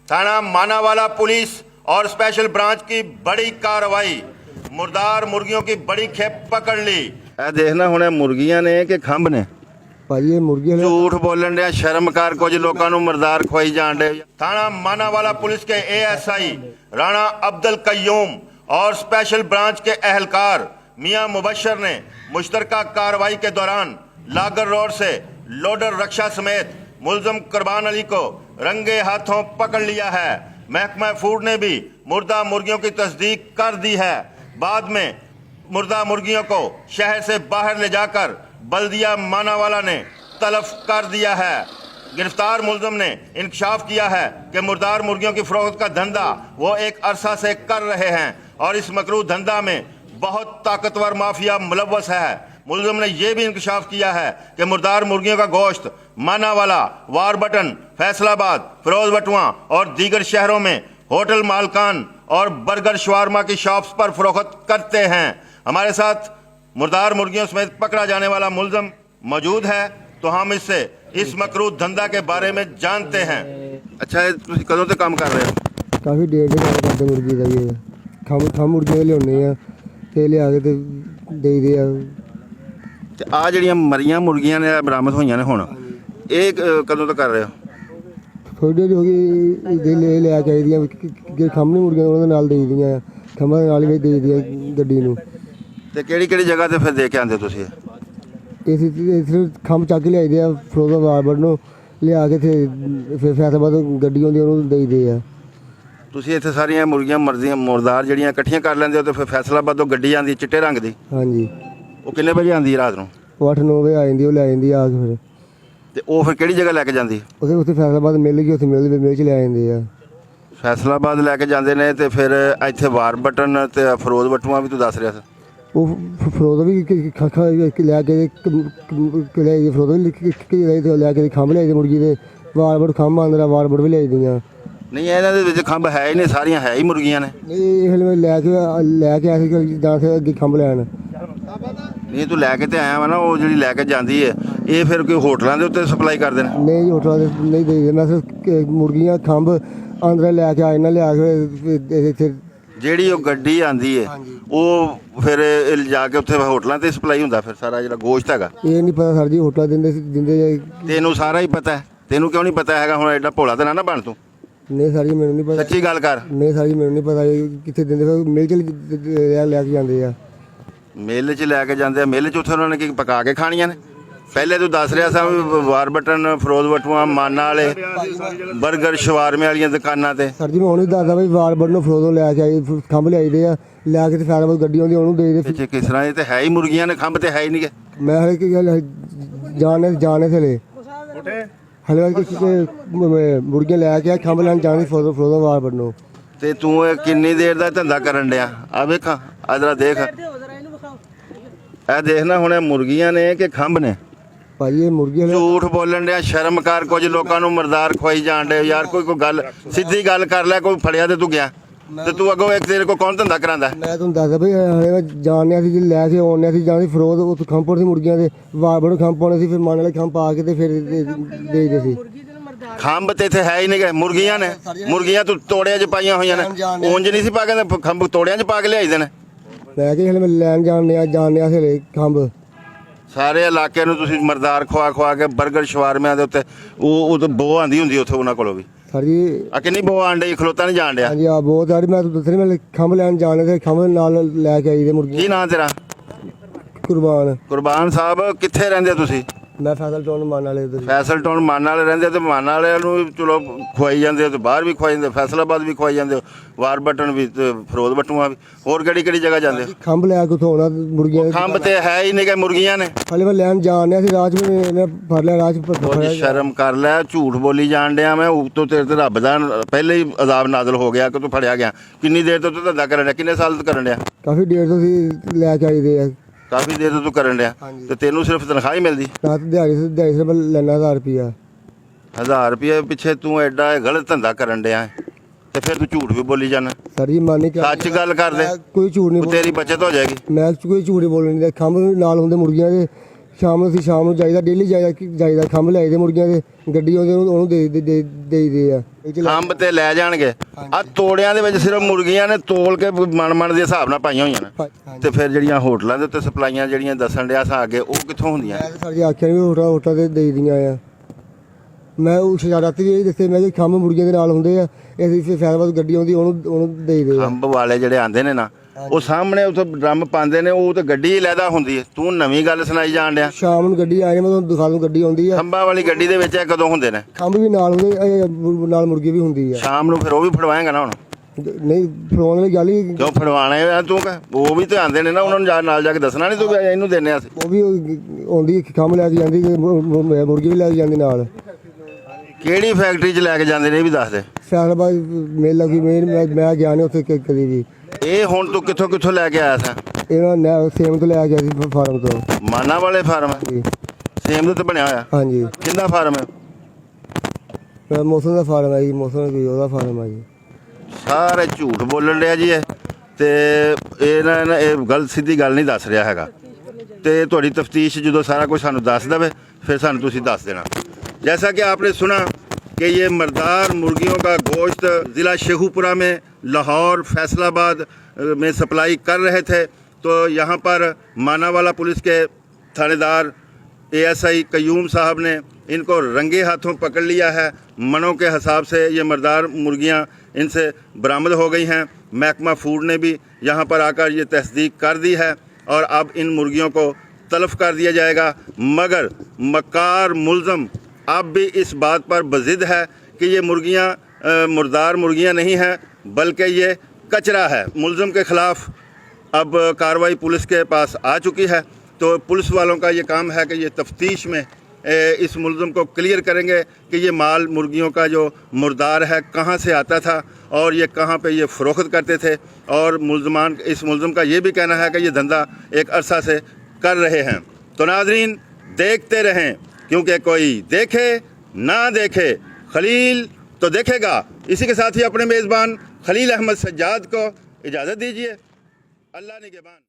थाना मानावाला पुलिस और special branch की बड़ी कार्रवाई, मुर्दार मुर्गियों की बड़ी खेप पकड़ ली। देखना हुणे मुर्गियां ने कि खंभ ने ਭਾਜੀ ਇਹ ਮੁਰਗੀਆਂ ਨੇ झूठ बोलन डे शर्म कर कुछ लोगों को मुर्दार खुआई जान डे। थाना मानावाला पुलिस के ASI राणा अब्दुल कयूम और स्पेशल ब्रांच के अहलकार मियां मुबशर ने मुश्तरका कार्रवाई के दौरान लागर रोड से लोडर रक्षा समेत मुलजम कुर्बान अली को रंगे हाथों पकड़ लिया है। महकमा फूड ने भी मुर्दा मुर्गियों की तस्दीक कर दी है। बाद में मुर्दा मुर्गियों को शहर से बाहर ले जाकर बल्दिया मानावाला ने तलफ कर दिया है। गिरफ्तार मुलजम ने इंकशाफ किया है कि मुर्दार मुर्गियों की फरोख्त का धंधा वो एक अरसा से कर रहे हैं और इस मकरूह धंधा में बहुत ताकतवर माफिया मुलव्वस है। मुलजम ने यह भी इंकशाफ किया है कि मुर्दार मुर्गियों का गोश्त मानावाला, वारबटन, फैसलाबाद, फिरोज बटुआ और दीगर शहरों में होटल मालकान और बर्गर शवारमा की शॉप्स पर फरोख्त करते हैं। हमारे साथ मुर्दार मुर्गियों समेत पकड़ा जाने वाला मुलजम मौजूद है, तो हम इससे इस मकरूह धंधा के बारे में जानते हैं। अच्छा, तुम कदों से काम कर रहे हो? ਕਾਫੀ ਡੇਢ ਦੇ ਕੰਮ ਕਰਦੇ ਮੁਰਗੀ ਦਾ ਜੀ। ਖੰਭ ਮੁਰਗੀਆਂ ਲਿਆਉਂਦੇ ਆ ਤੇ ਲਿਆ ਕੇ ਤੇ ਦੇਈਦੇ ਆ। ਤੇ ਆ ਜਿਹੜੀਆਂ ਮਰੀਆਂ ਮੁਰਗੀਆਂ ਨੇ ਬਰਾਮਦ ਹੋਈਆਂ ਨੇ ਹੁਣ, ਇਹ ਕਦੋਂ ਤੋਂ ਕਰ ਰਹੇ ਹੋ? ਥੋੜੀ ਦੇਰ ਹੋ ਗਈ ਦੇ ਲਿਆ ਕੇ ਆਈਦੀਆਂ ਜੇ ਖੰਭ ਨਹੀਂ ਮੁਰਗੀਆਂ ਉਹਨਾਂ ਦੇ ਨਾਲ ਦੇਈਦੀਆਂ, ਖੰਭਾਂ ਦੇ ਨਾਲ ਹੀ ਦੇਈਦੀਆਂ ਗੱਡੀ ਨੂੰ। ਤੇ ਕਿਹੜੀ ਕਿਹੜੀ ਜਗ੍ਹਾ ਤੇ ਫਿਰ ਦੇ ਕੇ ਆਉਂਦੇ ਤੁਸੀਂ? ਇਸ ਖੰਭ ਚੱਕ ਲਿਆਈਦੇ ਆ ਫਰੋਜ਼ਨ ਵਾਰਬਰ ਨੂੰ ਲਿਆ ਕੇ ਤੇ ਫਿਰ ਫੈਸਲਾਬਾਦ ਗੱਡੀ ਆਉਂਦੀ ਉਹਨੂੰ ਦੇਈਦੇ ਆ। ਤੁਸੀਂ ਇੱਥੇ ਸਾਰੀਆਂ ਮੁਰਗੀਆਂ ਮੁਰਦਾਰ ਜਿਹੜੀਆਂ ਇਕੱਠੀਆਂ ਕਰ ਲੈਂਦੇ ਹੋ ਤੇ ਫਿਰ ਫੈਸਲਾਬਾਦ ਤੋਂ ਗੱਡੀ ਆਉਂਦੀ ਚਿੱਟੇ ਰੰਗ ਦੀ? ਹਾਂਜੀ। ਉਹ ਕਿੰਨੇ ਵਜੇ ਆਉਂਦੀ ਰਾਤ ਨੂੰ? ਉਹ 8-9 ਵਜੇ ਆ ਜਾਂਦੀ, ਉਹ ਲੈ ਜਾਂਦੀ ਆ ਕੇ ਫਿਰ। ਤੇ ਉਹ ਫਿਰ ਕਿਹੜੀ ਜਗ੍ਹਾ ਲੈ ਕੇ ਜਾਂਦੀ? ਉੱਥੇ ਫੈਸਲਾਬਾਦ ਮਿਲ ਗਈ, ਉੱਥੇ ਮਿਲ ਚ ਲੈ ਜਾਂਦੇ ਆ। ਫੈਸਲਾਬਾਦ ਲੈ ਕੇ ਜਾਂਦੇ ਨੇ ਤੇ ਫਿਰ ਇੱਥੇ ਵਾਰਬਟਨ ਤੇ ਫਿਰੋਜ਼ ਬਟੂਆ ਵੀ ਤੂੰ ਦੱਸ ਰਿਹਾ ਸੀ। ਉਹ ਫਰੋਜ਼ ਵੀ ਲੈ ਕੇ ਫਰੋਜ਼ ਵੀ ਲੈ ਕੇ ਖੰਭ ਲਿਆਈ ਮੁਰਗੀ ਦੇ, ਵਾਰਬੜ ਖੰਭ ਆਉਂਦਾ, ਵਾਰਬੜ ਵੀ ਲਿਆਈਦੀਆਂ। ਨਹੀਂ, ਇਹਨਾਂ ਦੇ ਵਿੱਚ ਖੰਭ ਹੈ ਹੀ ਨਹੀਂ, ਸਾਰੀਆਂ ਹੈ ਹੀ ਮੁਰਗੀਆਂ ਨੇ। ਨਹੀਂ, ਇਹ ਲੈ ਕੇ ਆਇਆ ਸੀ ਜਾਂ ਫਿਰ ਅੱਗੇ ਖੰਭ ਲੈਣ। ਨਹੀਂ, ਤੂੰ ਲੈ ਕੇ ਤੇ ਆਇਆ ਵਾ ਨਾ, ਉਹ ਜਿਹੜੀ ਲੈ ਕੇ ਜਾਂਦੀ ਹੈ ਇਹ ਫਿਰ ਕੋਈ ਹੋਟਲਾਂ ਦੇ ਉੱਤੇ ਸਪਲਾਈ ਕਰਦੇ ਨੇ? ਨਹੀਂ, ਹੋਟਲਾਂ ਦੇ ਨਹੀਂ ਦੇਈਦੇ। ਮੈਂ ਸਿਰਫ ਮੁਰਗੀਆਂ ਖੰਭ ਅੰਦਰ ਲੈ ਕੇ ਆਏ ਨਾ, ਲਿਆ ਕੇ ਇੱਥੇ ਜਿਹੜੀ ਉਹ ਗੱਡੀ ਆਂਦੀ ਹੈ ਉਹ ਫਿਰ ਜਾ ਕੇ ਉੱਥੇ ਹੋਟਲਾਂ ਤੇ ਸਪਲਾਈ ਹੁੰਦਾ ਫਿਰ ਸਾਰਾ ਜਿਹੜਾ ਗੋਸ਼ਤ ਹੈਗਾ? ਇਹ ਨਹੀਂ ਪਤਾ ਸਰ ਜੀ, ਹੋਟਲਾਂ ਦਿੰਦੇ। ਤੈਨੂੰ ਸਾਰਾ ਹੀ ਪਤਾ ਹੈ? ਤੈਨੂੰ ਕਿਉਂ ਨਹੀਂ ਪਤਾ ਹੈਗਾ? ਹੁਣ ਐਡਾ ਭੋਲਾ ਤੇ ਨਾ ਬਣ ਤੂੰ। ਨਹੀਂ ਸਰ ਜੀ, ਮੈਨੂੰ ਨਹੀਂ ਪਤਾ। ਸੱਚੀ ਗੱਲ ਕਰ। ਨਹੀਂ ਸਰ ਜੀ, ਮੈਨੂੰ ਨਹੀਂ ਪਤਾ ਕਿੱਥੇ ਦਿੰਦੇ, ਫਿਰ ਮਿਲ ਚ ਲੈ ਕੇ ਜਾਂਦੇ ਆ। ਮਿੱਲ 'ਚ ਲੈ ਕੇ ਜਾਂਦੇ ਆ? ਮਿੱਲ 'ਚ ਉੱਥੇ ਉਹਨਾਂ ਨੇ ਕੀ ਪਕਾ ਕੇ ਖਾਣੀਆਂ ਨੇ? ਪਹਿਲੇ ਤੂੰ ਦੱਸ ਰਿਹਾ ਸਾਂ ਵਾਰਬਟਨ, ਫਿਰੋਜ਼ ਬਟੂਆ, ਮਾਨਾ ਵਾਲੇ, ਬਰਗਰ ਸ਼ਵਾਰਮੇ ਵਾਲੀਆਂ ਦੁਕਾਨਾਂ ਤੇ। ਸਰ ਜੀ, ਮੈਂ ਉਹਨੂੰ ਦੱਸਦਾ ਬਈ ਵਾਰਬਟ ਨੂੰ ਫਿਰੋਜ਼ੋਂ ਲੈ ਕੇ ਆਈ, ਖੰਭ ਲਿਆਈਦੇ ਆ, ਲੈ ਕੇ ਤੇ ਫੈਸਲਾਬਾਦ ਗੱਡੀ ਆਉਂਦੀ ਉਹਨੂੰ ਦੇ ਦੇ। ਪਿੱਛੇ ਕਿਸ ਤਰ੍ਹਾਂ ਇਹ ਤੇ ਹੈ ਹੀ ਮੁਰਗੀਆਂ ਨੇ, ਖੰਭ ਤੇ ਹੈ ਹੀ ਨਹੀਂ ਗੇ। ਮੈਂ ਹਲੇ ਕੀ ਗੱਲ ਜਾਣੇ ਥਲੇ ਹਲੇ ਮੁਰਗੀਆਂ ਲੈ ਕੇ ਆ, ਖੰਭ ਲੈਣ ਜਾਣੀ ਫਿਰੋਜ਼ੋਂ ਵਾਰਬਟ ਨੂੰ। ਤੇ ਤੂੰ ਇਹ ਕਿੰਨੀ ਦੇਰ ਦਾ ਧੰਦਾ ਕਰਨ ਡਿਆ? ਆ ਵੇਖਾਂ, ਆ ਜਰਾ ਦੇਖ, ਇਹ ਦੇਖਣਾ ਹੁਣ ਮੁਰਗੀਆਂ ਨੇ ਕਿ ਖੰਭ ਨੇ? ਭਾਜੀ ਇਹ ਮੁਰਗੀਆਂ ਝੂਠ ਬੋਲਣ ਡਿਆ, ਸ਼ਰਮ ਕਰ ਕੁਝ ਲੋਕਾਂ ਨੂੰ ਮੁਰਦਾਰ ਖਵਾਈ ਜਾਣ ਡੇ ਯਾਰ। ਕੋਈ ਗੱਲ ਸਿੱਧੀ ਗੱਲ ਕਰ ਲੈ। ਕੋਈ ਫੜਿਆ ਤੇ ਤੂੰ ਗਿਆ ਤੇ ਤੂੰ ਅੱਗੋਂ ਇੱਕ ਤੇਰੇ ਕੋਲ ਕੌਣ ਧੰਦਾ ਕਰਾਂਦਾ? ਮੈਂ ਤੁਹਾਨੂੰ ਦੱਸਦਾ ਬਈ ਹਲੇ ਜਾਣਿਆ ਸੀ, ਲੈ ਕੇ ਆਉਂਦੇ ਸੀ ਜਾਂਦੀ ਫਿਰੋਜ਼ ਉੱਥੇ ਖੰਭ ਪਾਉਣੇ ਸੀ ਮੁਰਗੀਆਂ ਦੇ, ਵਾਰਬਟ ਖੰਭ ਪਾਉਣੇ ਸੀ, ਫਿਰ ਮਨ ਵਾਲੇ ਖੰਭ ਪਾ ਕੇ ਤੇ ਫਿਰ ਦੇਈਦੇ ਸੀ। ਖੰਭ ਤੇ ਇੱਥੇ ਹੈ ਹੀ ਨਹੀਂ ਗਏ, ਮੁਰਗੀਆਂ ਨੇ। ਮੁਰਗੀਆਂ ਤੂੰ ਤੋੜਿਆਂ 'ਚ ਪਾਈਆਂ ਹੋਈਆਂ ਨੇ, ਉਂਝ ਨਹੀਂ ਸੀ ਪਾ ਕੇ, ਖੰਭ ਤੋੜਿਆਂ 'ਚ ਪਾ ਕੇ ਲਿਆਈਦੇ ਨੇ। ਮੈਂ ਕਿ ਹਲੇ ਮੈਂ ਲੈਣ ਜਾਣਿਆ ਸੀ ਖੰਭ। ਸਾਰੇ ਇਲਾਕੇ ਨੂੰ ਤੁਸੀਂ ਮਰਦਾਰ ਖਵਾ ਕੇ ਬਰਗਰ ਸ਼ਵਾਰਮਿਆਂ ਦੇ ਉੱਤੇ ਉਹ ਤਾਂ ਬੋ ਆਂਦੀ ਹੁੰਦੀ ਉੱਥੇ ਉਹਨਾਂ ਕੋਲੋਂ ਵੀ। ਸਰ ਜੀ ਆ ਕਿੰਨੀ ਬੋ ਆਣ ਡਈ, ਖਲੋਤਾ ਨਹੀਂ ਜਾਣ ਡਿਆ? ਹਾਂਜੀ ਆ ਬਹੁਤ ਸਾਰੀ। ਮੈਂ ਤੁਹਾਨੂੰ ਦੱਸਣੀ, ਮੈਂ ਖੰਭ ਲੈਣ ਜਾਣੇ ਤੇ ਖੰਭ ਨਾਲ ਲੈ ਕੇ ਆਈ ਦੇ ਮੁਰਗੀ। ਕੀ ਨਾਂ ਤੇਰਾ? ਕੁਰਬਾਨ। ਕੁਰਬਾਨ ਸਾਹਿਬ, ਕਿੱਥੇ ਰਹਿੰਦੇ ਤੁਸੀਂ? ਮੈਂ ਫੈਸਲ ਟਾਊਨ ਮਾਨ ਵਾਲੇ। ਫੈਸਲ ਟਾਊਨ ਮਾਨ ਵਾਲੇ ਰਹਿੰਦੇ ਤੇ ਮਾਨ ਵਾਲਿਆਂ ਨੂੰ ਚਲੋ ਖਵਾਈ ਜਾਂਦੇ ਹੋ ਤੇ ਬਾਹਰ ਵੀ ਖਵਾਈ ਜਾਂਦੇ, ਫੈਸਲਾਬਾਦ ਵੀ ਖਵਾਈ ਜਾਂਦੇ ਹੋ, ਵਾਰਬਟਨ ਵੀ ਤੇ ਫਿਰੋਜ਼ ਬਟੂਆ ਵੀ। ਹੋਰ ਕਿਹੜੀ ਕਿਹੜੀ ਜਗ੍ਹਾ ਜਾਂਦੇ ਹੋ? ਖੰਭ ਲੈ ਕੇ ਉੱਥੋਂ ਆਉਣਾ ਮੁਰਗੀਆਂ। ਖੰਭ ਤੇ ਹੈ ਹੀ ਨਹੀਂ ਕਿ ਮੁਰਗੀਆਂ ਨੇ। ਹਲੇ ਮੈਂ ਲੈਣ ਜਾਣਿਆ ਸੀ, ਰਾਜ ਮੈਂ ਫੜ ਲਿਆ, ਰਾਜ ਸ਼ਰਮ ਕਰ ਲੈ, ਝੂਠ ਬੋਲੀ ਜਾਣ ਡਿਆ। ਮੈਂ ਉੱਤੋਂ ਤੇਰੇ ਤੇ ਰੱਬ ਦਾ ਪਹਿਲੇ ਹੀ ਅਜ਼ਾਬ ਨਾਜ਼ਲ ਹੋ ਗਿਆ ਕਿ ਤੂੰ ਫੜਿਆ ਗਿਆ। ਕਿੰਨੀ ਦੇਰ ਤੋਂ ਤੂੰ ਧੰਦਾ ਕਰਨ ਡਿਆ? ਕਿੰਨੇ ਸਾਲ ਤੋਂ ਕਰਨ ਡਿਆ? ਕਾਫੀ ਦੇਰ ਤੋਂ ਸੀ ਲੈ ਕੇ ਆਈਦੇ ਆ। ਕਾਫੀ ਦੇਰ ਤੋਂ ਤੂੰ ਕਰਨ ਡਿਆ ਤੇ ਤੈਨੂੰ ਸਿਰਫ ਤਨਖਾਹ ਹੀ ਮਿਲਦੀ? ਰਾਤ ਦਿਹਾੜੀ ਸੇ ਮੈਂ ਲੈਣਾ 1000 ਰੁਪਿਆ। 1000 ਰੁਪਏ ਪਿੱਛੇ ਤੂੰ ਐਡਾ ਗਲਤ ਧੰਦਾ ਕਰਨ ਡਿਆ ਤੇ ਫਿਰ ਤੂੰ ਝੂਠ ਵੀ ਬੋਲੀ ਜਾਣਾ? ਸਰ ਜੀ ਮਾਨੀ ਸੱਚ ਗੱਲ ਕਰ ਦੇ, ਕੋਈ ਝੂਠ ਨਹੀਂ। ਤੇਰੀ ਬਚਤ ਹੋ ਜਾਏਗੀ। ਮੈਂ ਕੋਈ ਝੂਠ ਨਹੀਂ ਬੋਲਣੀ। ਖੰਭ ਨਾਲ ਹੁੰਦੇ ਮੁਰਗੀਆਂ ਦੇ, ਸ਼ਾਮ ਨੂੰ ਜਾਈਦਾ, ਡੇਲੀ ਜਾਈਦਾ ਖੰਭ ਲੈ ਆਈਦੇ ਮੁਰਗੀਆਂ ਦੇ, ਗੱਡੀ ਆਉਂਦੀ ਉਹਨੂੰ ਦੇ ਆ। ਖੰਭ ਤੇ ਲੈ ਜਾਣਗੇ। ਆ ਤੋੜਿਆਂ ਦੇ ਵਿੱਚ ਸਿਰਫ ਮੁਰਗੀਆਂ ਨੇ ਤੋਲ ਕੇ ਮਣ ਦੇ ਹਿਸਾਬ ਨਾਲ ਪਾਈਆਂ ਹੋਈਆਂ ਨੇ, ਤੇ ਫਿਰ ਜਿਹੜੀਆਂ ਹੋਟਲਾਂ ਦੇ ਉੱਤੇ ਸਪਲਾਈਆਂ ਜਿਹੜੀਆਂ ਦੱਸਣ ਡਿਆ ਸਾ ਅੱਗੇ, ਉਹ ਕਿੱਥੋਂ ਹੁੰਦੀਆਂ? ਮੈਂ ਤਾਂ ਸਾਡੇ ਆਖਿਆ ਵੀ ਹੋਟਲਾਂ ਤੇ ਦੇਈ ਦੀਆਂ ਆ। ਮੈਂ ਉਸ ਰਾਤੀ ਵੀ ਇਹ ਦੱਸੇ, ਮੈਂ ਕਿ ਖੰਭ ਮੁਰਗੀਆਂ ਦੇ ਨਾਲ ਹੁੰਦੇ ਆ, ਅਸੀਂ ਫਿਰ ਫੈਸਲਾਬਾਦ ਗੱਡੀ ਆਉਂਦੀ ਉਹਨੂੰ ਦੇ ਆ। ਖੰਭ ਵਾਲੇ ਜਿਹੜੇ ਆਂਦੇ ਨੇ ਨਾ, ਉਹ ਸਾਹਮਣੇ ਉੱਥੇ ਡਰਮ ਪਾਉਂਦੇ ਨੇ, ਉਹ ਤੇ ਗੱਡੀ ਹੀ ਲੈਦਾ ਹੁੰਦੀ ਹੈ। ਤੂੰ ਨਵੀਂ ਗੱਲ ਸੁਣਾਈ ਜਾਣ ਡਿਆ। ਸ਼ਾਮ ਨੂੰ ਗੱਡੀ ਆਏ, ਮੈਂ ਤੁਹਾਨੂੰ ਦਿਖਾ ਦੂੰ, ਗੱਡੀ ਆਉਂਦੀ ਆ ਖੰਭਾਂ ਵਾਲੀ ਗੱਡੀ ਦੇ ਵਿੱਚ ਇਹ ਕਦੋਂ ਹੁੰਦੇ ਨੇ? ਖੰਭ ਵੀ ਨਾਲ ਹੁੰਦੇ, ਨਾਲ ਮੁਰਗੀ ਵੀ ਹੁੰਦੀ ਆ। ਸ਼ਾਮ ਨੂੰ ਫਿਰ ਉਹ ਵੀ ਫੜਵਾਏਗਾ ਨਾ ਹੁਣ? ਨਹੀਂ ਫੜਾਉਣ ਵਾਲੀ ਗੱਲ ਹੀ, ਕਿਉਂ ਫੜਵਾਣੇ ਆ ਤੂੰ? ਉਹ ਵੀ ਤੇ ਆਂਦੇ ਨੇ ਨਾ, ਉਹਨਾਂ ਨੂੰ ਨਾਲ ਜਾ ਕੇ ਦੱਸਣਾ ਨਹੀਂ ਤੂੰ ਵੀ ਇਹਨੂੰ ਦਿੰਨੇ ਆ ਅਸੀਂ? ਉਹ ਵੀ ਆਉਂਦੀ, ਖੰਭ ਲੈ ਕੇ ਜਾਂਦੀ, ਮੁਰਗੀ ਵੀ ਲੈ ਕੇ ਜਾਂਦੀ ਨਾਲ। ਕਿਹੜੀ ਫੈਕਟਰੀ 'ਚ ਲੈ ਕੇ ਜਾਂਦੇ ਨੇ ਇਹ ਵੀ ਦੱਸ ਦੇ। ਫੈਸਲਾਬਾਦ ਮੇਲ ਲੱਗੀ, ਮੈਂ ਗਿਆ ਨਹੀਂ ਉੱਥੇ ਕਦੀ ਵੀ। ਇਹ ਹੁਣ ਤੂੰ ਕਿੱਥੋਂ ਲੈ ਕੇ ਆਇਆ ਸਾ? ਇਹਨਾਂ ਸੇਮ ਤੋਂ ਲੈ ਗਿਆ ਸੀ, ਫਾਰਮ ਤੋਂ। ਮਾਨਾ ਵਾਲੇ ਫਾਰਮ? ਜੀ ਸੇਮ ਦੇ ਤੇ ਬਣਿਆ ਹੋਇਆ? ਹਾਂਜੀ। ਕਿੰਦਾ ਫਾਰਮ ਹੈ? ਮੌਸਮ ਦਾ ਫਾਰਮ ਹੈ ਜੀ, ਮੌਸਮ ਕੋਈ ਉਹਦਾ ਫਾਰਮ ਹੈ ਜੀ। ਸਾਰੇ ਝੂਠ ਬੋਲਣ ਡਿਆ ਜੀ ਇਹ, ਤੇ ਇਹ ਗੱਲ ਸਿੱਧੀ ਗੱਲ ਨਹੀਂ ਦੱਸ ਰਿਹਾ ਹੈਗਾ। ਤੇ ਤੁਹਾਡੀ ਤਫਤੀਸ਼ ਜਦੋਂ सारा कुछ ਸਾਨੂੰ ਦੱਸ ਦੇਵੇ फिर ਸਾਨੂੰ ਤੁਸੀਂ ਦੱਸ देना। जैसा कि आपने सुना कि ये मर्दार मुर्गियों का गोश्त ज़िला शेखुपुरा में, लाहौर, फैसलाबाद में सप्लाई कर रहे थे, तो यहाँ पर मानावाला पुलिस के थानेदार ASI कयूम साहब ने इनको रंगे हाथों पकड़ लिया है। मनों के हिसाब से ये मर्दार मुर्गियाँ इनसे बरामद हो गई हैं। महकमा फूड ने भी यहाँ पर आकर ये तस्दीक कर दी है और अब इन मुर्गियों को तलफ कर दिया जाएगा। मगर मक्कार मुल्ज़म अब भी इस बात पर बज़िद है कि ये मुर्गियाँ मुर्दार मुर्गियाँ नहीं हैं, बल्कि ये कचरा है। मुल्ज़म के ख़िलाफ़ अब कार्रवाई पुलिस के पास आ चुकी है, तो पुलिस वालों का ये काम है कि ये तफ्तीश में इस मुल्ज़म को क्लियर करेंगे कि ये माल मुर्गियों का जो मुर्दार है कहाँ से आता था और ये कहाँ पे ये फ़रोख्त करते थे। और इस मुल्ज़म का ये भी कहना है कि ये धंधा एक अरसा से कर रहे हैं। तो नाज़रीन देखते रहें, क्योंकि कोई देखे ना देखे खलील तो देखेगा। इसी के साथ ही अपने मेज़बान खलील अहमद सज्जाद को इजाज़त दीजिए। अल्लाह निगहबान।